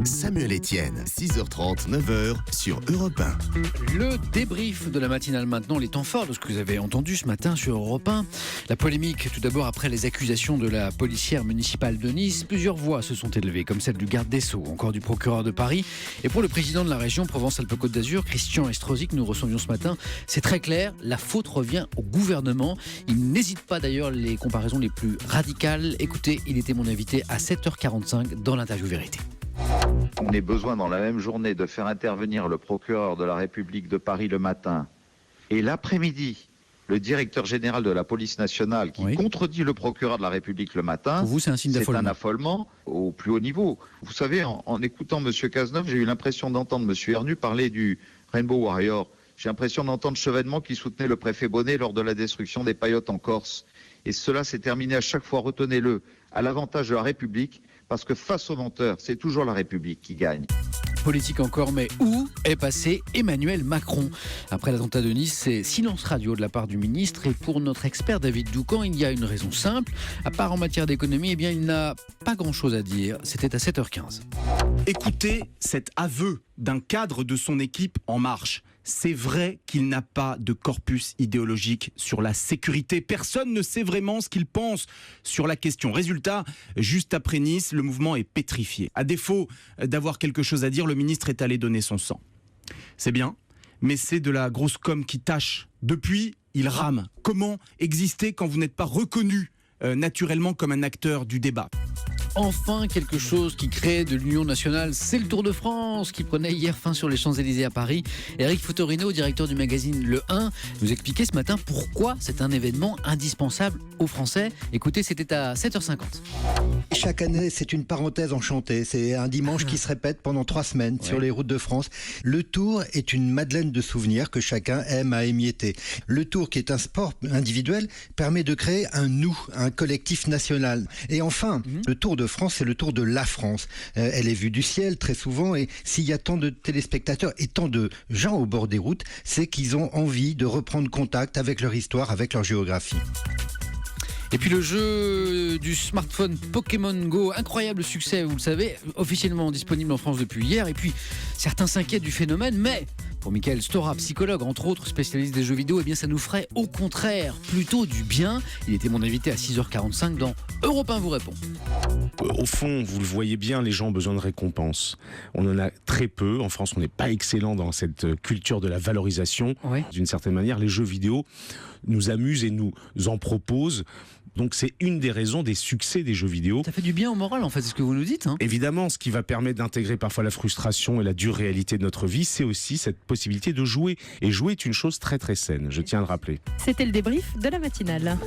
Samuel Etienne, 6h30, 9h sur Europe 1. Le débrief de la matinale maintenant, les temps forts de ce que vous avez entendu ce matin sur Europe 1. La polémique tout d'abord après les accusations de la policière municipale de Nice. Plusieurs voix se sont élevées, comme celle du garde des Sceaux, encore du procureur de Paris. Et pour le président de la région Provence-Alpes-Côte d'Azur, Christian Estrosi, que nous recevions ce matin, c'est très clair, la faute revient au gouvernement. Il n'hésite pas d'ailleurs les comparaisons les plus radicales. Écoutez, il était mon invité à 7h45 dans l'interview Vérité. On ait besoin dans la même journée de faire intervenir le procureur de la République de Paris le matin et l'après-midi, le directeur général de la police nationale qui contredit le procureur de la République le matin. Pour vous, c'est un signe d'affolement. C'est un affolement au plus haut niveau. Vous savez, en écoutant M. Cazeneuve, j'ai eu l'impression d'entendre M. Ernu parler du Rainbow Warrior. J'ai l'impression d'entendre Chevènement qui soutenait le préfet Bonnet lors de la destruction des paillotes en Corse. Et cela s'est terminé à chaque fois, retenez-le, à l'avantage de la République, parce que face aux menteurs, c'est toujours la République qui gagne. Politique encore, mais où est passé Emmanuel Macron? Après l'attentat de Nice, c'est silence radio de la part du ministre. Et pour notre expert David Doucan, il y a une raison simple. À part en matière d'économie, eh bien, il n'a pas grand-chose à dire. C'était à 7h15. Écoutez cet aveu d'un cadre de son équipe En Marche. C'est vrai qu'il n'a pas de corpus idéologique sur la sécurité. Personne ne sait vraiment ce qu'il pense sur la question. Résultat, juste après Nice, le mouvement est pétrifié. À défaut d'avoir quelque chose à dire, le ministre est allé donner son sang. C'est bien, mais c'est de la grosse com qui tâche. Depuis, il rame. Comment exister quand vous n'êtes pas reconnu naturellement comme un acteur du débat ? Enfin, quelque chose qui crée de l'Union nationale, c'est le Tour de France qui prenait hier fin sur les Champs-Élysées à Paris. Eric Fotorino, directeur du magazine Le 1, nous expliquait ce matin pourquoi c'est un événement indispensable aux Français. Écoutez, c'était à 7h50. Chaque année, c'est une parenthèse enchantée. C'est un dimanche qui se répète pendant 3 semaines sur les routes de France. Le Tour est une madeleine de souvenirs que chacun aime à émietter. Le Tour, qui est un sport individuel, permet de créer un nous, un collectif national. Et enfin, le Tour de France, c'est le Tour de la France. Elle est vue du ciel très souvent, et s'il y a tant de téléspectateurs et tant de gens au bord des routes, c'est qu'ils ont envie de reprendre contact avec leur histoire, avec leur géographie. Et puis le jeu du smartphone Pokémon Go, incroyable succès, vous le savez, officiellement disponible en France depuis hier. Et puis certains s'inquiètent du phénomène, mais pour Michael Stora, psychologue entre autres, spécialiste des jeux vidéo, eh bien ça nous ferait au contraire plutôt du bien. Il était mon invité à 6h45 dans Europe 1 vous répond. Au fond, vous le voyez bien, les gens ont besoin de récompenses. On en a très peu. En France, on n'est pas excellent dans cette culture de la valorisation. D'une certaine manière, les jeux vidéo nous amusent et nous en proposent. Donc c'est une des raisons des succès des jeux vidéo. Ça fait du bien au moral en fait, c'est ce que vous nous dites. Évidemment, ce qui va permettre d'intégrer parfois la frustration et la dure réalité de notre vie, c'est aussi cette possibilité de jouer. Et jouer est une chose très très saine, je tiens à le rappeler. C'était le débrief de la matinale.